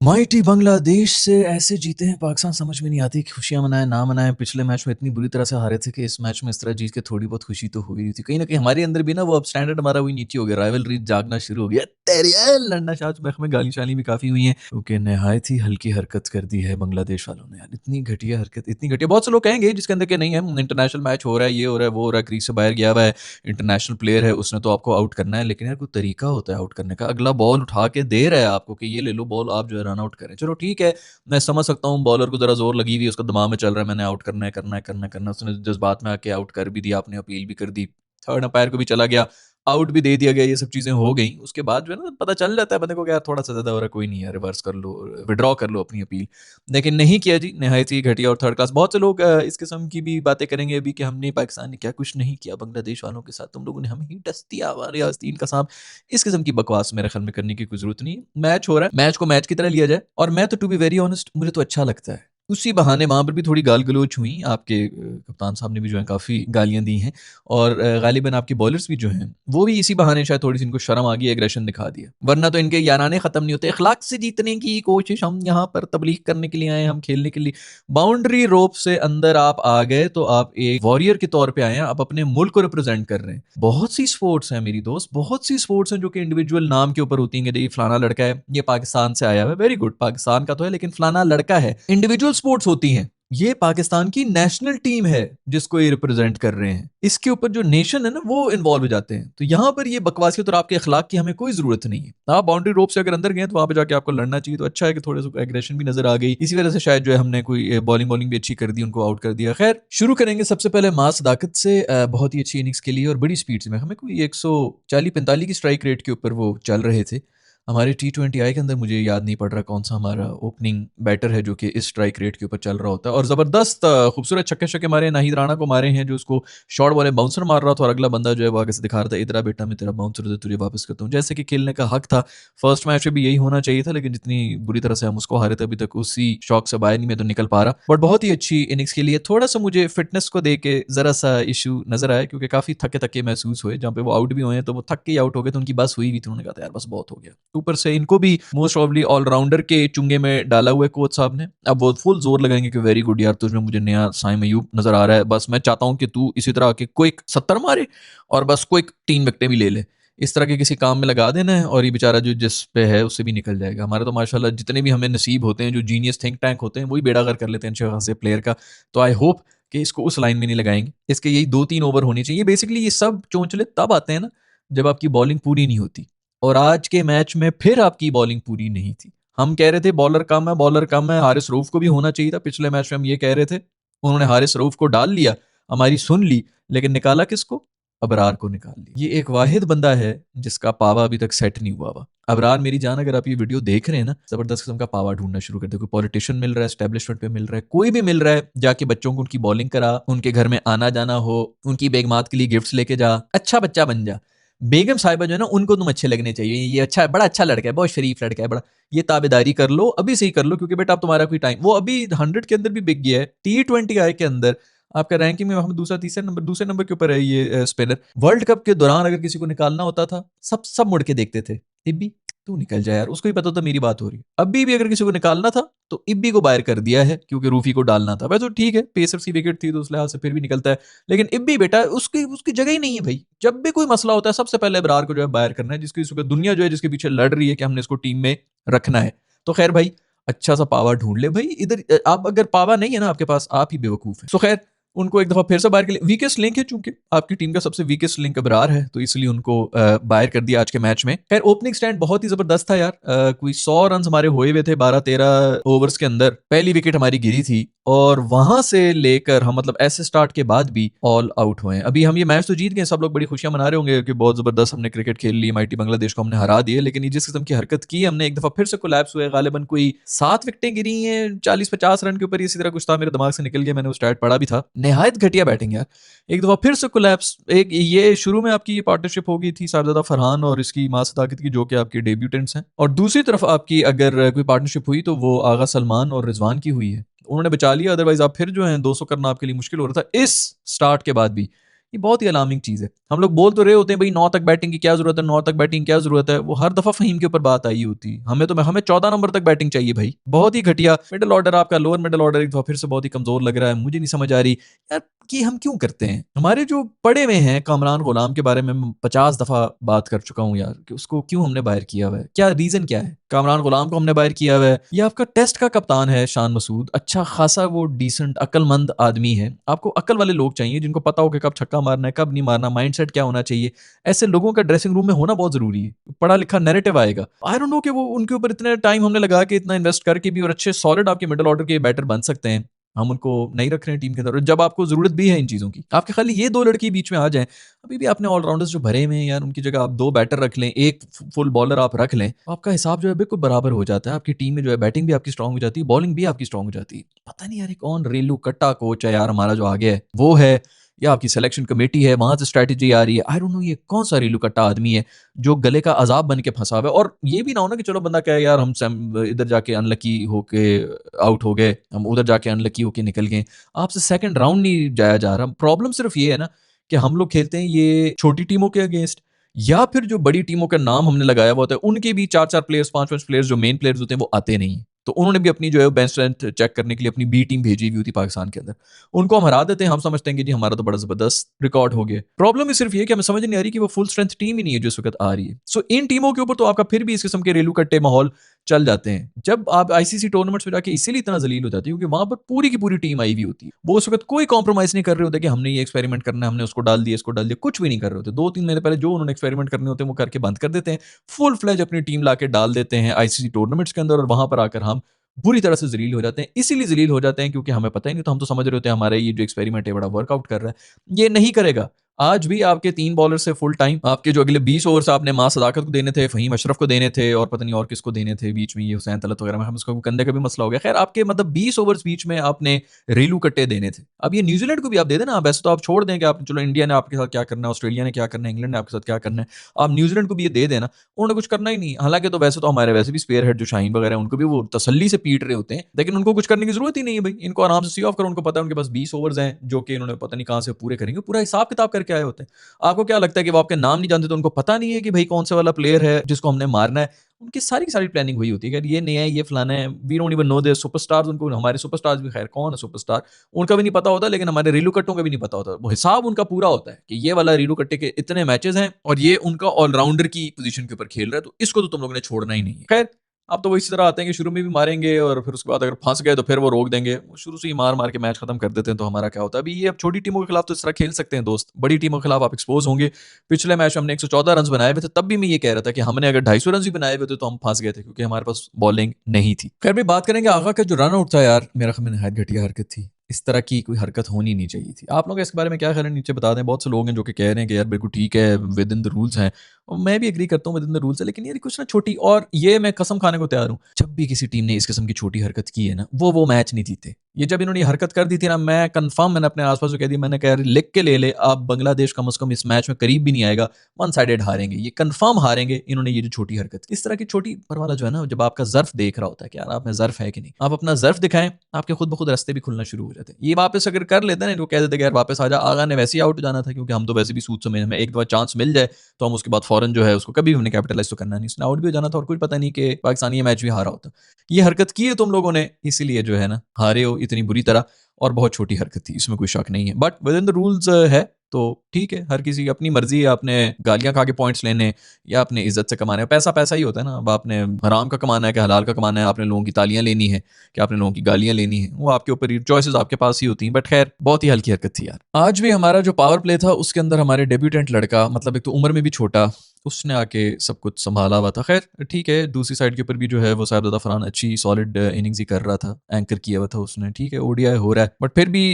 Mighty Bangladesh से ऐसे जीते हैं पाकिस्तान, समझ में नहीं आती कि खुशियां मनाएं ना मनाएं। पिछले मैच में इतनी बुरी तरह से हारे थे कि इस मैच में इस तरह जीत के थोड़ी बहुत खुशी तो हो ही रही थी। कहीं ना कहीं हमारे अंदर भी ना वो अब स्टैंडर्ड हमारा वही नीचे हो गया, राइवलरी जागना शुरू हो गया। तेरी लड़ना शाच में गाली शाली भी काफी हुई हैं क्योंकि नहायत ही हल्की हरकत कर दी है बांग्लादेश वालों ने यार। इतनी घटिया हरकत, इतनी घटिया। बहुत से लोग कहेंगे जिसके अंदर के नहीं है, इंटरनेशनल मैच हो रहा है, ये हो रहा है, वो हो रहा है, क्रीज से बाहर गया हुआ है, इंटरनेशनल प्लेयर है, उसने तो आपको आउट करना है। लेकिन यार कोई तरीका होता है आउट करने का। अगला बॉल उठा के दे रहा है आपको कि ये ले लो बॉल, आप जो है रन आउट करें। चलो ठीक है, मैं समझ सकता हूँ बॉलर को जरा जोर लगी हुई, उसका दिमाग में चल रहा है मैंने आउट करना है करना है करना है करना है। उसने जज्बात में आके आउट कर भी दिया, आपने अपील भी कर दी, थर्ड अंपायर को भी चला गया, आउट भी दे दिया गया, ये सब चीजें हो गई। उसके बाद जो है ना पता चल जाता है बंदे को कि यार थोड़ा सा ज्यादा हो रहा है, कोई नहीं है, रिवर्स कर लो, विड्रॉ कर लो अपनी अपील। लेकिन नहीं किया जी, नहायत ही घटिया और थर्ड क्लास। बहुत से लोग इस किस्म की भी बातें करेंगे अभी कि हमने, पाकिस्तान ने क्या कुछ नहीं किया बांग्लादेश वालों के साथ, तुम लोगों ने हमें ही डस दिया, हमारे आस्तीन का सांप। इस किस्म की बकवास मेरे ख्याल में करने की कोई जरूरत नहीं है। मैच हो रहा है, मैच को मैच की तरह लिया जाए। और मैं तो टू बी वेरी ऑनेस्ट, मुझे तो अच्छा लगता है। उसी बहाने वहां पर भी थोड़ी गाल गलोच हुई, आपके कप्तान साहब ने भी जो है काफ़ी गालियां दी हैं। और गालिबन आपके बॉलर्स भी जो हैं वो भी इसी बहाने शायद थोड़ी सी इनको शर्म आ गई, एग्रेशन दिखा दिया। वरना तो इनके याराने खत्म नहीं होते। इखलाक से जीतने की कोशिश, हम यहाँ पर तबलीग करने के लिए आए, हम खेलने के लिए। बाउंड्री रोप से अंदर आप आ गए तो आप एक वॉरियर के तौर पे आए हैं, आप अपने मुल्क को रिप्रेजेंट कर रहे हैं। बहुत सी स्पोर्ट्स हैं मेरी दोस्त, बहुत सी स्पोर्ट्स हैं जो कि इंडिविजुअल नाम के ऊपर होती हैं। ये फलाना लड़का है, ये पाकिस्तान से आया है, वेरी गुड, पाकिस्तान का तो है लेकिन फलाना लड़का है। इंडिविजुअल स्पोर्ट्स होती हैं, ये पाकिस्तान की नेशनल टीम है जिसको ये रिप्रेजेंट कर रहे हैं। इसके ऊपर जो नेशन है ना वो इन्वॉल्व हो जाते हैं। तो यहाँ पर ये बकवासियत और आपके अखलाक की हमें कोई जरूरत नहीं है। आप बाउंड्री रोप से अगर अंदर गए तो वहां पे जाके आपको लड़ना चाहिए। तो अच्छा है कि थोड़े से एग्रेशन भी नजर आ गई, इसी वजह से शायद जो है हमने कोई बॉलिंग भी अच्छी कर दी, उनको आउट कर दिया। खैर, शुरू करेंगे सबसे पहले मास सदाकत से। बहुत ही अच्छी इनिंग्स के लिए और बड़ी स्पीड से, हमें कोई 140-45 की स्ट्राइक रेट के ऊपर वो चल रहे थे। हमारे T20I के अंदर मुझे याद नहीं पड़ रहा कौन सा हमारा ओपनिंग बैटर है जो कि इस स्ट्राइक रेट के ऊपर चल रहा होता है। और ज़बरदस्त खूबसूरत छक्के छक्के मारे, नाहिद राणा को मारे हैं जो उसको शॉर्ट वाले बाउंसर मार रहा था, और अगला बंदा जो है वो आगे से दिखा रहा था, इधर बेटा मैं तेरा बाउंसर दे, तुझे वापस करता हूँ। जैसे कि खेलने का हक था, फर्स्ट मैच में भी यही होना चाहिए था, लेकिन जितनी बुरी तरह से हम उसको हारे थे अभी तक उसी शौक से बाहर नहीं मैं तो निकल पा रहा। बट बहुत ही अच्छी इनिंग्स के लिए। थोड़ा सा मुझे फिटनेस को देख के जरा सा इशू नजर आया क्योंकि काफी थके थके महसूस हुए। जहाँ पे वो आउट भी हुए हैं तो वो थक के आउट हो गए, तो उनकी बस हुई भी थी, उन्होंने कहा था यार बस बहुत हो गया। ऊपर से इनको भी मोस्ट ऑफली ऑलराउंडर के चुंगे में डाला हुआ है कोच साहब ने। अब वो फुल जोर लगाएंगे कि वेरी गुड यार, तुझमें मुझे नया साइम अयूब नजर आ रहा है, बस मैं चाहता हूं कि तू इसी तरह आके क्विक 70 मारे और बस क्विक 3 विकेटें भी ले ले। इस तरह के किसी काम में लगा देना है और ये बेचारा जो जिस पे है उससे भी निकल जाएगा। हमारे तो माशाल्लाह जितने भी हमें नसीब होते हैं, जो जीनियस थिंक टैंक होते हैं, वही बेड़ा कर लेते हैं अच्छे खासे प्लेयर का। तो आई होप कि इसको उस लाइन में नहीं लगाएंगे। इसके यही 2-3 ओवर होनी चाहिए। बेसिकली ये सब चौंचले तब आते हैं ना जब आपकी बॉलिंग पूरी नहीं होती। और आज के मैच में फिर आपकी बॉलिंग पूरी नहीं थी। हम कह रहे थे बॉलर कम है, बॉलर कम है, हारिस रऊफ को भी होना चाहिए था। पिछले मैच में हम ये कह रहे थे, उन्होंने हारिस रऊफ को डाल लिया, हमारी सुन ली, लेकिन निकाला किसको? अबरार को निकाल लिया। ये एक वाहिद बंदा है जिसका पावा अभी तक सेट नहीं हुआ हुआ। अबरार मेरी जान, अगर आप ये वीडियो देख रहे हैं ना, जबरदस्त किस्म का पावा ढूंढना शुरू कर दे। कोई पॉलिटिशियन मिल रहा है, एस्टेब्लिशमेंट पे मिल रहा है, कोई भी मिल रहा है, जाके बच्चों को उनकी बॉलिंग करा, उनके घर में आना जाना हो, उनकी बेगमात के लिए गिफ्ट्स लेके जा, अच्छा बच्चा बन जा। बेगम साहिबा जो है ना उनको तुम अच्छे लगने चाहिए, ये अच्छा बड़ा अच्छा लड़का है, बहुत शरीफ लड़का है, बड़ा ये ताबेदारी कर लो, अभी से ही कर लो, क्योंकि बेटा अब तुम्हारा कोई टाइम, वो अभी 100 के अंदर भी बिक गया है। T20I के अंदर आपका रैंकिंग में हम दूसरा तीसरे नंबर, दूसरे नंबर के ऊपर है ये स्पिनर। वर्ल्ड कप के दौरान अगर किसी को निकालना होता था, सब सब मुड़ के देखते थे, इब्बी तू निकल जा यार, उसको ही पता था मेरी बात हो रही है। अभी भी अगर किसी को निकालना था तो इब्बी को बाहर कर दिया है क्योंकि रूफी को डालना था। वैसे तो ठीक है, पेसर्स की विकेट थी तो उस लिहाज से फिर भी निकलता है, लेकिन इब्बी बेटा उसकी उसकी जगह ही नहीं है भाई। जब भी कोई मसला होता है सबसे पहले अबरार को जो है बाहर करना है, जिसकी सुबह दुनिया जो है जिसके पीछे लड़ रही है कि हमने इसको टीम में रखना है। तो खैर भाई, अच्छा सा पावा ढूंढ ले भाई इधर। आप अगर पावा नहीं है ना आपके पास, आप ही बेवकूफ है। सो खैर, उनको एक दफा फिर से बाहर के लिए, वीकेस्ट लिंक है चूंकि आपकी टीम का सबसे वीकेस्ट लिंक अबरार है, तो इसलिए उनको बाहर कर दिया आज के मैच में। खैर, ओपनिंग स्टैंड बहुत ही जबरदस्त था यार। कोई 100 रन हमारे हुए हुए थे 12-13 ओवर्स के अंदर। पहली विकेट हमारी गिरी थी और वहां से लेकर हम, मतलब ऐसे स्टार्ट के बाद भी ऑल आउट हुए हैं। अभी हम ये मैच तो जीत गए, सब लोग बड़ी खुशियां मना रहे होंगे कि बहुत जबरदस्त हमने क्रिकेट खेल ली, माइटी बांग्लादेश को हमने हरा दिया। लेकिन ये जिस किस्म की हरकत की हमने, एक दफा फिर से कोलैप्स हुए। गालिबन कोई 7 विकेटें गिरी हैं 40-50 रन के ऊपर, इसी तरह कुछ था, मेरे दिमाग से निकल गया, मैंने वो स्टैट पढ़ा भी था। निहायत घटिया बैटिंग यार। एक दफा फिर से कोलैप्स। एक ये शुरू में आपकी ये पार्टनरशिप हो गई थी साहबजादा फरहान और इसकी मां सदाकत की, जो कि आपके डेब्यूटेंट्स हैं, और दूसरी तरफ आपकी अगर कोई पार्टनरशिप हुई तो वो आगा सलमान और रिजवान की हुई है। उन्होंने बचा लिया, अदरवाइज आप फिर जो है 200 करना आपके लिए मुश्किल हो रहा था। इस स्टार्ट के बाद भी ये बहुत ही अलार्मिंग चीज़ है। हम लोग बोल तो रहे होते हैं भाई 9 तक बैटिंग की क्या ज़रूरत है, 9 तक बैटिंग की क्या ज़रूरत है, वो हर दफ़ा फ़हीम के ऊपर बात आई होती। हमें 14 नंबर तक बैटिंग चाहिए भाई। बहुत ही घटिया मिडल ऑर्डर आपका, लोअर मिडल ऑर्डर एक दफ़ा फिर से बहुत ही कमज़ोर लग रहा है। मुझे नहीं समझ आ रही यार कि हम क्यों करते हैं? हमारे जो पड़े हुए हैं कामरान गुलाम के बारे में मैं 50 दफ़ा बात कर चुका हूँ यार कि उसको क्यों हमने बाहर किया हुआ है? क्या रीज़न क्या है? कामरान गुलाम को हमने बाहर किया हुआ है। ये आपका टेस्ट का कप्तान है शान मसूद, अच्छा खासा वो डिसेंट अक्लमंद आदमी है। आपको अक्ल वाले लोग चाहिए जिनको पता हो कि कब छक्का मारना है, कब नहीं मारना, माइंडसेट क्या होना चाहिए। ऐसे लोगों का ड्रेसिंग रूम में होना बहुत ज़रूरी है। पढ़ा लिखा नैरेटिव आएगा। आई डोंट नो कि वो उनके ऊपर इतने टाइम हमने लगा के इतना इन्वेस्ट करके भी और अच्छे सॉलिड आपके मिडल ऑर्डर के बैटर बन सकते हैं। हम उनको नहीं रख रहे हैं टीम के अंदर और जब आपको ज़रूरत भी है इन चीज़ों की। आपके खाली ये 2 लड़के बीच में आ जाएँ, अभी भी आपने ऑलराउंडर्स जो भरे हुए हैं यार, उनकी जगह आप 2 बैटर रख लें, 1 फुल बॉलर आप रख लें, आपका हिसाब जो है बिल्कुल बराबर हो जाता है। आपकी टीम में जो है बैटिंग भी आपकी स्ट्रॉन्ग हो जाती है, बॉलिंग भी आपकी स्ट्रॉन्ग हो जाती है। पता नहीं यार ये कौन रेलू कट्टा कोच है यार हमारा जो आ गया है, वो है या आपकी सिलेक्शन कमेटी है, वहाँ से स्ट्रैटेजी आ रही है। आई डोंट नो ये कौन-सा रेलू कट्टा आदमी है, जो गले का अज़ाब बन के फँसा हुआ है। और ये भी ना हो ना कि चलो बंदा कहे यार हम इधर जाके अनलकी होके आउट हो गए, हम उधर जाके अनलकी होके निकल गए। आपसे सेकंड राउंड नहीं जाया जा रहा। प्रॉब्लम सिर्फ ये है ना कि हम लोग खेलते हैं ये छोटी टीमों के अगेंस्ट या फिर जो बड़ी टीमों का नाम हमने लगाया हुआ होता है, उनके भी 4-4 प्लेयर्स, 5-5 प्लेयर्स जो मेन प्लेयर्स होते हैं, वो आते नहीं हैं। तो उन्होंने भी अपनी जो है बेंच स्ट्रेंथ चेक करने के लिए अपनी बी टीम भेजी हुई होती है पाकिस्तान के अंदर। उनको हम हरा देते हैं, हम समझते हैं कि जी हमारा तो बड़ा ज़बरदस्त रिकॉर्ड हो गया। प्रॉब्लम ही सिर्फ ये है कि हमें समझ नहीं आ रही कि वो फुल स्ट्रेंथ टीम ही नहीं है जो इस वक़्त आ रही है। सो इन टीमों के ऊपर तो आपका फिर भी इस किस्म के रेलू कट्टे माहौल चल जाते हैं। जब आप आईसीसी टूर्नामेंट्स में जाके इसीलिए इतना ज़लील हो जाती है क्योंकि वहाँ पर पूरी की पूरी टीम आई हुई होती है। वो उस वक़्त कोई कॉम्प्रोमाइज़ नहीं कर रहे होते कि हमने ये एक्सपेरिमेंट करना है, हमने उसको डाल दिया, इसको डाल दिया, कुछ भी नहीं कर रहे होते। 2-3 महीने पहले जो उन्होंने एक्सपेरिमेंट करने होते हैं, वो करके बंद कर देते हैं। फुल फ्लेज अपनी टीम लाके डाल देते हैं आईसीसी टूर्नामेंट्स के अंदर और वहाँ पर आकर हम बुरी तरह से ज़लील हो जाते हैं। इसीलिए ज़लील हो जाते हैं क्योंकि हमें पता ही नहीं, तो हम तो समझ रहे होते हैं हमारा ये जो एक्सपेरिमेंट है बड़ा वर्कआउट कर रहा है। ये नहीं करेगा। आज भी आपके 3 बॉलर से फुल टाइम आपके जो अगले 20 ओवर्स आपने मां सदाकत को देने थे, फ़हीम अशरफ को देने थे और पता नहीं और किसको देने थे बीच में, ये हुसैन तलत वगैरह में हम उसका कंधे का भी मसला हो गया। खैर आपके मतलब 20 ओवर्स बीच में आपने रेलू कट्टे देने थे। अब ये न्यूज़ीलैंड को भी आप दे देना, वैसे तो आप छोड़ दें कि आप चलो इंडिया ने आपके साथ क्या करना है, ऑस्ट्रेलिया ने क्या करना है, इंग्लैंड ने आपके साथ क्या करना है। आप न्यूज़ीलैंड को भी ये दे देना, उन्होंने कुछ करना ही नहीं। हालाँकि तो वैसे तो हमारे वैसे भी स्पेयर हेड जो शाहीन वगैरह हैं, उनको भी वो तसल्ली से पीट रहे होते हैं, लेकिन उनको कुछ करने की ज़रूरत ही नहीं है भई। इनको आराम से सी ऑफ करो, उनको पता है उनके पास 20 ओवर्स हैं, जो कि इन्होंने पता नहीं कहाँ से पूरे करेंगे। पूरा हिसाब-किताब करके आए होते हैं। आपको क्या लगता है कि वो आपके नाम नहीं जानते तो उनको पता नहीं है कि भाई कौन-सा वाला प्लेयर है जिसको हमने मारना है? उनकी सारी की सारी प्लानिंग हुई होती है कि यार ये नया है, ये फलाना है, we don't even know their superstars. उनको हमारे सुपरस्टार्स भी खैर कौन है सुपरस्टार? उनका भी नहीं पता होता, लेकिन हमारे रीलू कट्टों का भी नहीं पता होता। वो हिसाब उनका पूरा होता है कि ये वाला रीलू कट्टे के इतने मैचेज़ हैं और ये उनका ऑल-राउंडर की पोज़ीशन के ऊपर खेल रहा है, तो इसको तो तुम लोगों ने छोड़ना ही नहीं है। खैर अब तो वो इसी तरह आते हैं कि शुरू में भी मारेंगे और फिर उसके बाद अगर फँस गए तो फिर वो रोक देंगे। वो शुरू से ही मार-मार के मैच खत्म कर देते हैं, तो हमारा क्या होता है? अभी ये अब छोटी टीमों के खिलाफ तो इस तरह खेल सकते हैं दोस्त, बड़ी टीमों के खिलाफ आप एक्सपोज़ होंगे। पिछले मैच में हमने 114 रन्स बनाए हुए थे, तब भी मैं ये कह रहा था कि हमने अगर 250 रन्स भी बनाए हुए थे तो हम फँस गए थे क्योंकि हमारे पास बॉलिंग नहीं थी। खैर भाई बात करेंगे आगा का जो रन आउट था यार, मेरा ख़्याल में निहायत घटिया हरकत थी। इस तरह की कोई हरकत होनी नहीं चाहिए थी। आप लोग इसके बारे में क्या ख़्याल है नीचे बता दें। बहुत से लोग हैं जो कि कह रहे हैं कि यार बिल्कुल ठीक है, विद इन द रूल्स हैं। और मैं भी एग्री करता हूँ विद इन द रूल्स है, लेकिन यार कुछ ना छोटी, और ये मैं कसम खाने को तैयार हूँ, जब भी किसी टीम ने इस किस्म की छोटी हरकत की है ना, वो मैच नहीं जीते। ये जब इन्होंने ये हरकत कर दी थी ना, मैं कंफर्म मैंने अपने आस-पास को कह दिया, मैंने कहा यार लिख के ले ले, आप बांग्लादेश कम से कम इस मैच में करीब भी नहीं आएगा, वन साइडेड हारेंगे, ये कंफर्म हारेंगे इन्होंने ये जो छोटी हरकत की। इस तरह की छोटी पर वाला जो है ना, जब आपका ज़र्फ़ देख रहा होता है कि यार आप में ज़र्फ़ है कि नहीं, आप अपना ज़र्फ़ दिखाएँ, आपके खुद ब खुद रास्ते भी खुलना शुरू हो जाते हैं। ये वापस अगर कर लेते हैं ना, इनको कह देते कि यार वापस आ जा, आगा ने वैसे ही आउट हो जाना था क्योंकि हम तो वैसे भी सूद समझ में एक दफ़ा चांस मिल जाए तो हम उसके बाद फौरन जो है उसको कभी भी हमने कैपिटलाइज़ तो करना नहीं, उसने आउट भी हो जाना था और कुछ पता नहीं कि पाकिस्तान ये मैच भी हारा होता। ये हरकत की है तुम लोगों ने, इसीलिए जो है ना हारे हो इतनी बुरी तरह, और बहुत छोटी हरकत थी, इसमें कोई शक नहीं है। But with in the rules है, तो ठीक है, हर किसी की अपनी मर्ज़ी है, आपने गालियाँ खा के पॉइंट्स लेने या अपने इज़्ज़त से कमाने हैं। पैसा पैसा ही होता है ना, अब आपने हराम का कमाना है कि हलाल का कमाना है, आपने लोगों की तालियाँ लेनी है कि आपने लोगों की गालियाँ लेनी है, वो आपके ऊपर ही, चॉइसेस आपके पास ही होती हैं। बट खैर बहुत ही हल्की हरकत थी यार। आज भी हमारा जो पावर प्ले था उसके अंदर हमारे डेब्यूटेंट लड़का, मतलब एक तो उम्र में भी छोटा, उसने आके सब कुछ सँभाला हुआ था। ख़ैर ठीक है, दूसरी साइड के ऊपर भी जो है वो साहिबजादा फरहान अच्छी सॉलिड इनिंग्स ही कर रहा था, एंकर किया हुआ था उसने। ठीक है, ओडीआई हो रहा है, बट फिर भी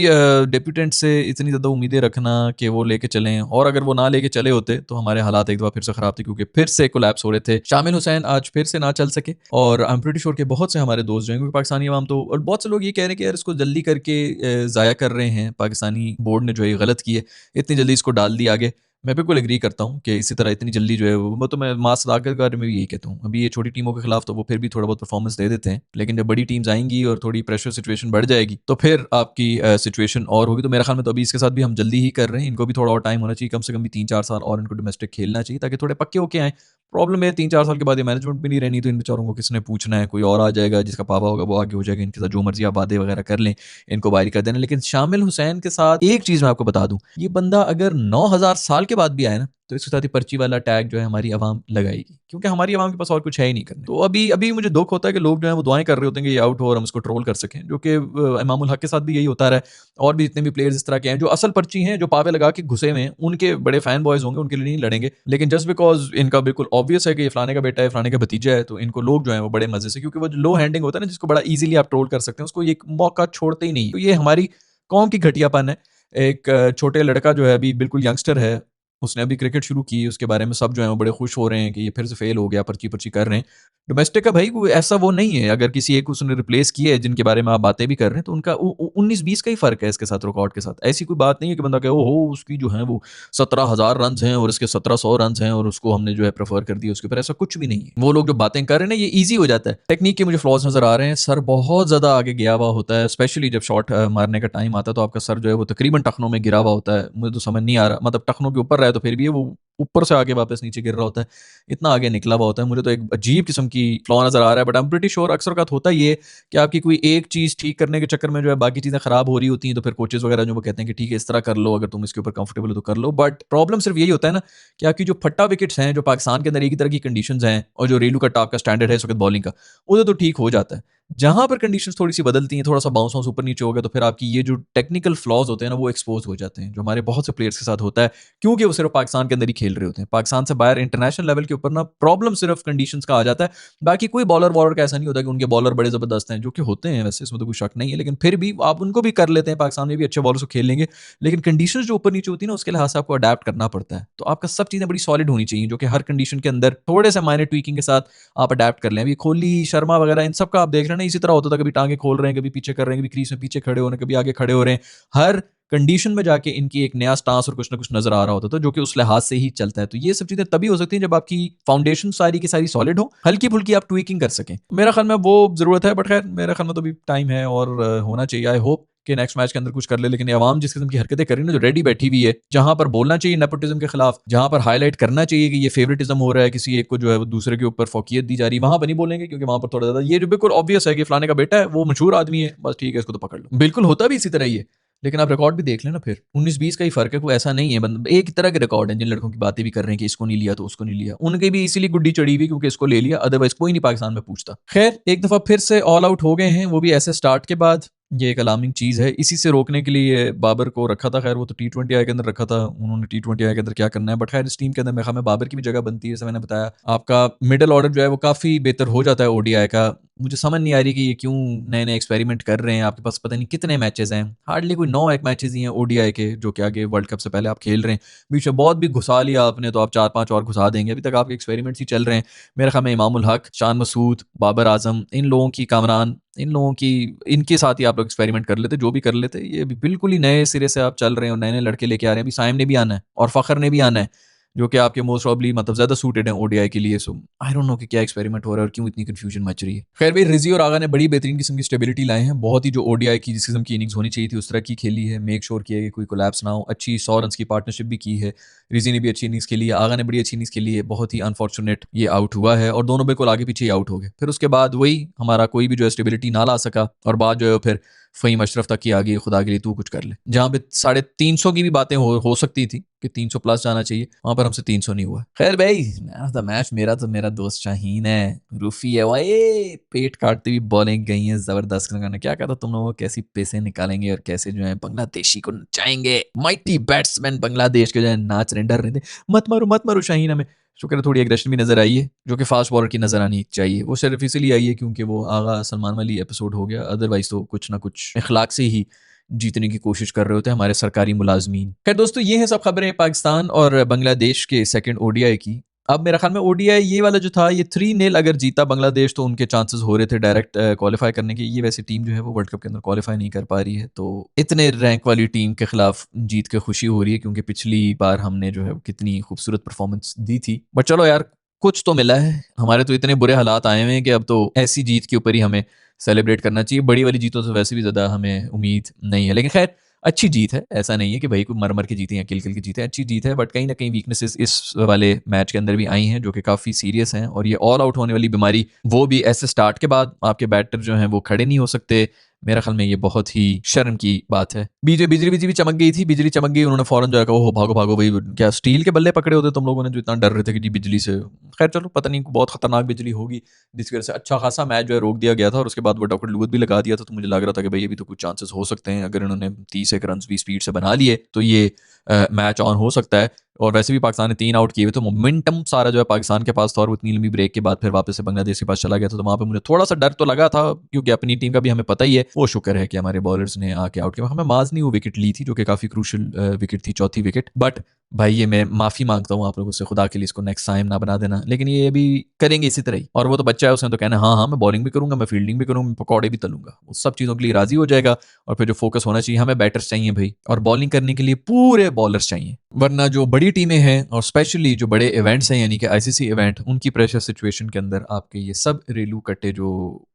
डेब्यूटेंट से इतनी ज़्यादा उम्मीदें रखना कि वो लेके चलें, और अगर वो ना लेके चले होते तो हमारे हालात एक दफ़ा फिर से ख़राब थे क्योंकि फिर से कोलैप्स हो रहे थे। शामिल हुसैन आज फिर से ना चल सके और आई एम प्रीटी श्योर कि बहुत से हमारे दोस्त जो हैं, क्योंकि पाकिस्तानी अवाम तो, और बहुत से लोग ये कह रहे हैं कि यार इसको जल्दी करके ज़ाया कर रहे हैं, पाकिस्तानी बोर्ड ने जो है ये गलत की है, इतनी जल्दी इसको डाल दिया आगे। मैं बिल्कुल एग्री करता हूँ कि इसी तरह इतनी जल्दी जो है वो तो मैं मास अदाकर के बारे में भी यही कहता हूँ। अभी ये छोटी टीमों के खिलाफ तो वो फिर भी थोड़ा बहुत परफॉर्मेंस दे देते हैं, लेकिन जब बड़ी टीम्स आएंगी और थोड़ी प्रेशर सिचुएशन बढ़ जाएगी तो फिर आपकी सिचुएशन और होगी। तो मेरे ख्याल में तो अभी इसके साथ भी हम जल्दी ही कर रहे हैं, इनको भी थोड़ा और टाइम होना चाहिए, कम से कम भी 3-4 साल और इनको डोमेस्टिक खेलना चाहिए ताकि थोड़े पक्के होके आए। प्रॉब्लम है 3-4 साल के बाद ये मैनेजमेंट भी नहीं रहनी, तो इन बेचारों को किसने पूछना है, कोई और आ जाएगा जिसका पापा होगा वो आगे हो जाएगा, इनके साथ जो मर्जी आप बातें वगैरह कर लें, इनको बाहर कर देना। लेकिन शामिल हुसैन के साथ एक चीज़ मैं आपको बता दूं, ये बंदा अगर 9,000 साल के बाद भी आए ना तो इसके साथ ही पर्ची वाला टैग जो है हमारी आवाम लगाएगी, क्योंकि हमारी आवाम के पास और कुछ है ही नहीं करने। तो अभी अभी मुझे दुख होता है कि लोग जो है वो दुआएं कर रहे होते हैं कि ये आउट हो और हम उसको ट्रोल कर सकें, जो कि इमामुल हक के साथ भी यही होता रहा है। और भी जितने भी प्लेयर्स इस तरह के हैं जो असल पर्ची हैं, जो पावे लगा के घुसे हुए हैं, उनके बड़े फैन बॉयज होंगे, उनके लिए नहीं लड़ेंगे। लेकिन जस्ट बिकॉज इनका बिल्कुल ऑब्वियस है कि ये फलाने का बेटा है, फलाने का भतीजा है, तो इनको लोग जो है वो बड़े मजे से, क्योंकि वो लो हैंडिंग होता है ना जिसको बड़ा ईजिली आप ट्रोल कर सकते हैं, उसको ये मौका छोड़ते ही नहीं। तो ये हमारी कौम की घटियापन है। एक छोटे लड़का जो है अभी बिल्कुल यंगस्टर है, उसने अभी क्रिकेट शुरू की, उसके बारे में सब जो है वो बड़े खुश हो रहे हैं कि ये फिर से फेल हो गया, पर्ची पर्ची कर रहे हैं। डोमेस्टिक का भाई कोई ऐसा वो नहीं है, अगर किसी एक उसने रिप्लेस किया है जिनके बारे में आप बातें भी कर रहे हैं, तो उनका 19-20 का ही फर्क है इसके साथ, रिकॉर्ड के साथ। ऐसी कोई बात नहीं है कि बंदा कहे ओहो उसकी जो है वो 17,000 रन हैं और इसके 1700 रन हैं और उसको हमने जो है प्रेफर कर दिया उसके ऊपर, ऐसा कुछ भी नहीं है। वो लोग जो बातें कर रहे हैं ना ये ईजी हो जाता है। टेक्निक के मुझे फ्लॉज नजर आ रहे हैं, सर बहुत ज्यादा आगे गया हुआ होता है, स्पेशली जब शॉट मारने का टाइम आता है तो आपका सर जो है वो तकरीबन टखनों में गिरा हुआ होता है। मुझे तो समझ नहीं आ रहा, मतलब टखनों के ऊपर रहा है तो फिर भी वो ऊपर से आगे वापस नीचे गिर रहा होता है, इतना आगे निकला हुआ होता है। मुझे तो एक अजीब किस्म की फ्लॉ नजर आ रहा है, but I am pretty sure अक्सर का होता ही है कि आपकी कोई एक चीज ठीक करने के चक्कर में जो है बाकी चीजें खराब हो रही होती हैं, तो फिर कोचेज वगैरह जो वो कहते हैं कि ठीक है इस तरह कर लो, अगर तुम इसके ऊपर कंफर्टेबल हो तो कर लो। बट प्रॉब्लम सिर्फ यही होता है ना कि आपकी जो फट्टा विकेट्स हैं, जो पाकिस्तान के अंदर एक ही तरह की कंडीशंस हैं, और जो रेलू का टॉप का स्टैंडर्ड है इस वक्त बॉलिंग का, उधर तो ठीक हो जाता है। जहां पर कंडीशंस थोड़ी सी बदलती हैं, थोड़ा सा बाउंस वाउंस ऊपर नीचे हो गया, तो फिर आपकी ये जो टेक्निकल फ्लॉज होते हैं ना वो एक्सपोज हो जाते हैं, जो हमारे बहुत से प्लेयर्स के साथ होता है, क्योंकि वो सिर्फ पाकिस्तान के अंदर ही खेल रहे होते हैं। पाकिस्तान से बाहर इंटरनेशनल लेवल के ऊपर ना प्रॉब्लम सिर्फ कंडीशंस का आ जाता है। बाकी कोई बॉलर वॉलर का ऐसा नहीं होता कि उनके बॉलर बड़े जबरदस्त हैं, जो कि होते हैं वैसे, इसमें तो कोई शक नहीं है, लेकिन फिर भी आप उनको भी कर लेते हैं, पाकिस्तान में भी अच्छे बॉलर्स को खेल लेंगे। लेकिन कंडीशंस जो ऊपर नीचे होती है ना उसके लिहाज से आपको अडेप्ट करना पड़ता है, तो आपका सब चीज़ें बड़ी सॉलिड होनी चाहिए, जो कि हर कंडीशन के अंदर थोड़े से माइनर ट्वीकिंग के साथ आप अडेप्ट कर लें। अभी कोहली शर्मा वगैरह इन सब का आप देख रहे हैं ना, इसी तरह होता था, कभी टांगे खोल रहे हैं, कभी पीछे कर रहे हैं, कभी क्रीज में पीछे खड़े हो रहे हैं, कभी आगे खड़े हो रहे हैं। हर कंडीशन में जाके इनकी एक नया स्टांस और कुछ ना कुछ नजर आ रहा होता था, जो कि उस लिहाज से ही चलता है। तो ये सब चीजें तभी हो सकती हैं जब आपकी फाउंडेशन सारी की सारी सॉलिड हो, हल्की फुल्की आप ट्वीकिंग कर सकें। मेरा ख्याल में वो जरूरत है, बट खैर मेरे ख्याल में तो अभी टाइम है और होना चाहिए। आई होप कि नेक्स्ट मैच के अंदर कुछ कर ले। लेकिन ये आवाम जिस किस्म की हरकतें कर रही है ना, जो रेडी बैठी हुई है, जहां पर बोलना चाहिए नेपोटिज्म के खिलाफ, जहां पर हाईलाइट करना चाहिए कि ये फेवरेटिज्म हो रहा है, किसी एक को जो है वो दूसरे के ऊपर फोकियत दी जा रही है, वहां पर नहीं बोलेंगे, क्योंकि वहां पर थोड़ा ज्यादा ये जो बिल्कुल ऑब्वियस है कि फलाने का बेटा है, वो मशहूर आदमी है, बस ठीक है इसको तो पकड़ लो। बिल्कुल होता भी इसी तरह ही है। लेकिन आप रिकॉर्ड भी देख लेना, फिर 19-20 का ही फर्क है, कोई ऐसा नहीं है। एक ही तरह के रिकॉर्ड है, जिन लड़कों की बातें भी कर रहे हैं कि इसको नहीं लिया तो उसको नहीं लिया, उनके भी इसीलिए गुड्डी चढ़ी हुई क्योंकि इसको ले लिया, अदरवाइज कोई नहीं पाकिस्तान में पूछता। खैर एक दफा फिर से ऑल आउट हो गए हैं, वो भी ऐसे स्टार्ट के बाद। ये एक अलार्मिंग चीज़ है, इसी से रोकने के लिए बाबर को रखा था। खैर वो तो T20I के अंदर रखा था, उन्होंने T20I के अंदर क्या करना है, बट खैर इस टीम के अंदर मेरे ख्याल में बाबर की भी जगह बनती है। जैसे मैंने बताया, आपका मिडिल ऑर्डर जो है वो काफ़ी बेहतर हो जाता है ODI का। मुझे समझ नहीं आ रही कि ये क्यों नए नए एक्सपेरिमेंट कर रहे हैं। आपके पास पता नहीं कितने मैचेस हैं, हार्डली कोई 9 एक मैचेस ही हैं ODI के, जो कि आगे वर्ल्ड कप से पहले आप खेल रहे हैं। बीच में बहुत भी घुसा लिया आपने तो आप 4-5 और घुसा देंगे, अभी तक आपके एक्सपेरिमेंट्स ही चल रहे हैं। मेरे ख्याल में इमामुल हक, शान मसूद, बाबर आजम, इन लोगों की, कामरान, इन लोगों की, इनके साथ ही आप लोग एक्सपेरिमेंट कर लेते, जो भी कर लेते। ये भी बिल्कुल ही नए सिरे से आप चल रहे हैं और नए नए लड़के लेके आ रहे हैं। अभी साइम ने भी आना है और फखर ने भी आना है, जो कि आपके मोस्ट प्रॉब्ली मतलब ज्यादा सूटेड हैं ODI के लिए। सो आई डोंट नो कि क्या एक्सपेरिमेंट हो रहा है और क्यों इतनी कंफ्यूजन मच रही है। खैर भाई, रिजी और आगा ने बड़ी बेहतरीन किस्म की स्टेबिलिटी लाए हैं, बहुत ही जो ODI की जिस किस्म की इनिंग्स होनी चाहिए थी उस तरह की खेली है। मेक श्योर किया कि कोई कोलैप्स ना हो, अच्छी 100 रन की पार्टनरशिप भी की है। रिजी ने भी अच्छी इनिंग्स खेली है, आगा ने बड़ी अच्छी इनिंग्स खेली है। बहुत ही अनफॉर्चुनेट ये आउट हुआ है और दोनों बिल्कुल आगे पीछे ही आउट हो गए। फिर उसके बाद वही हमारा कोई भी जो है स्टेबिलिटी ना ला सका, और बात जो है फिर फ़हीम अशरफ तक की आ गई, खुदा के लिए तू कुछ कर ले। जहाँ पे 350 की भी बातें हो सकती थी कि 300 प्लस जाना चाहिए, वहां पर हमसे 300 नहीं हुआ। खैर भाई, मैन ऑफ द मैच मेरा तो मेरा दोस्त शाहीन है, रूफी है भाई। पेट काटती हुई बॉलिंग गई है जबरदस्त। क्या कहता तुम लोग कैसी पैसे निकालेंगे और कैसे जो है बांग्लादेशी को नचाएंगे। माइटी बैट्समैन बांग्लादेश के जो है नाच रहे, डर रहे थे। मत मारो शाहीन हमें। शुक्र है थोड़ी एग्रेशन भी नजर आई है, जो कि फास्ट बॉलर की नजर आनी चाहिए। वो सिर्फ इसीलिए आई है क्योंकि वो आगा सलमान वाली एपिसोड हो गया, अदरवाइज तो कुछ ना कुछ इखलाक से ही जीतने की कोशिश कर रहे होते हैं हमारे सरकारी मुलाजमीन। खैर दोस्तों, ये है सब खबरें पाकिस्तान और बांग्लादेश के सेकंड ODI की। अब मेरा ख्याल में ओडीआई ये वाला जो था, ये 3-0 अगर जीता बांग्लादेश तो उनके चांसेस हो रहे थे डायरेक्ट क्वालिफाई करने के। ये वैसे टीम जो है वो वर्ल्ड कप के अंदर क्वालिफाई नहीं कर पा रही है, तो इतने रैंक वाली टीम के खिलाफ जीत के खुशी हो रही है, क्योंकि पिछली बार हमने जो है वो कितनी खूबसूरत परफॉर्मेंस दी थी। बट चलो यार, कुछ तो मिला है। हमारे तो इतने बुरे हालात आए हुए हैं कि अब तो ऐसी जीत के ऊपर ही हमें सेलिब्रेट करना चाहिए। बड़ी वाली जीतों से वैसे भी ज़्यादा हमें उम्मीद नहीं है, लेकिन खैर अच्छी जीत है। ऐसा नहीं है कि भाई कोई मर-मर के जीते या किल-किल के जीते, अच्छी जीत है। बट कहीं न कहीं वीकनेसेस इस वाले मैच के अंदर भी आई हैं, जो कि काफ़ी सीरियस हैं, और ये ऑल आउट होने वाली बीमारी, वो भी ऐसे स्टार्ट के बाद आपके बैटर जो हैं वो खड़े नहीं हो सकते। मेरा ख्याल में ये बहुत ही शर्म की बात है। बिजली भी चमक गई थी, बिजली चमक गई, उन्होंने फ़ौरन जो है कहा, "ओह! भागो, भागो भई, क्या स्टील के बल्ले पकड़े होते तुम लोगों ने जो इतना डर रहे थे कि जी बिजली से।" खैर चलो, पता नहीं बहुत खतरनाक बिजली होगी, जिसकी वजह से अच्छा खासा मैच जो है रोक दिया गया था, और उसके बाद वो डॉक्टर लूथ भी लगा दिया था। तो मुझे लग रहा था कि भाई अभी तो कुछ चांसेस हो सकते हैं, अगर इन्होंने 30 एक रन्स भी स्पीड से बना लिए तो ये मैच ऑन हो सकता है। और वैसे भी पाकिस्तान ने 3 आउट किए हुए, तो मोमेंटम सारा जो है पाकिस्तान के पास था, और वो इतनी लंबी ब्रेक के बाद फिर वापस से बांग्लादेश के पास चला गया था। तो वहाँ पे मुझे थोड़ा-सा डर तो लगा था, क्योंकि अपनी टीम का भी हमें पता ही है। वो शुक्र है कि हमारे बॉलर्स ने आके आउट किया। हमें माज़नी वो विकेट ली थी, जो कि काफ़ी क्रूशियल विकेट थी, चौथी विकेट। बट भाई ये मैं माफ़ी माँगता हूँ आप लोगों से, खुदा के लिए इसको नेक्स्ट टाइम ना बना देना। लेकिन ये अभी करेंगे इसी तरह ही, और वो तो बच्चा है, उसने तो कहना है, हाँ, हाँ, मैं बॉलिंग भी करूँगा, मैं फील्डिंग भी करूँगा, मैं पकौड़े भी तलूँगा। वो सब चीज़ों के लिए राज़ी हो जाएगा, और फिर जो फ़ोकस होना चाहिए, हमें बैटर्स चाहिए भई, और बॉलिंग करने के लिए पूरे बॉलर्स चाहिए। वरना जो बड़ी टीमें हैं, और स्पेशली जो बड़े इवेंट्स हैं, यानी कि आईसीसी इवेंट, उनकी प्रेशर सिचुएशन के अंदर आपके ये सब रेलू कट्टे जो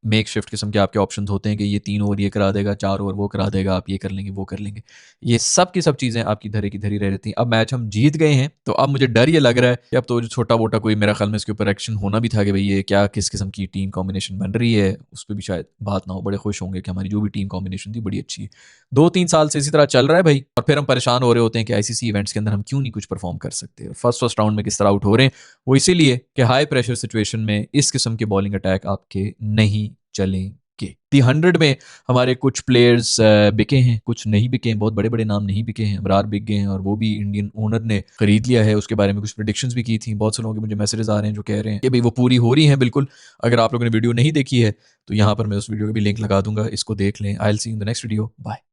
मेकशिफ्ट किस्म के आपके ऑप्शंस होते हैं कि ये 3 ओवर ये करा देगा, 4 ओवर वो करा देगा, आप ये कर लेंगे, वो कर लेंगे। ये सब की सब चीज़ें आपकी धरे की धरी रह रहती हैं। अब मैच हम जीत गए हैं, तो अब मुझे डर ये लग रहा है कि अब तो जो छोटा-मोटा कोई, मेरा ख़्याल में इसके ऊपर एक्शन होना भी था कि भई ये क्या, किस किस्म की टीम कॉम्बिनेशन बन रही है, उस पे भी शायद बात ना हो। बड़े खुश होंगे कि हमारी जो भी टीम कॉम्बिनेशन थी बड़ी अच्छी है। 2-3 साल से इसी तरह चल रहा है भाई, और फिर हम परेशान हो रहे होते हैं कि आईसीसी इवेंट्स के अंदर हम क्यों नहीं कुछ परफॉर्म कर सकते। फर्स्ट राउंड में किस तरह आउट हो रहे हैं, वो इसीलिए कि हाई प्रेशर सिचुएशन में इस किस्म के बॉलिंग अटैक आपके नहीं चलेंगे। दी 100 में हमारे कुछ प्लेयर्स बिके हैं, कुछ नहीं बिके हैं, बहुत बड़े-बड़े नाम नहीं बिके हैं। अबरार बिक गए हैं, और वो भी इंडियन ओनर ने खरीद लिया है। उसके बारे में कुछ प्रेडिक्शंस भी की थी। बहुत से लोगों के मुझे मैसेजेस आ रहे हैं जो कह रहे हैं कि भई वो पूरी हो रही हैं बिल्कुल। अगर आप लोगों ने वीडियो नहीं देखी है, तो यहाँ पर मैं उस वीडियो का भी लिंक लगा दूँगा, इसको देख लें। I will see you in the next video. Bye.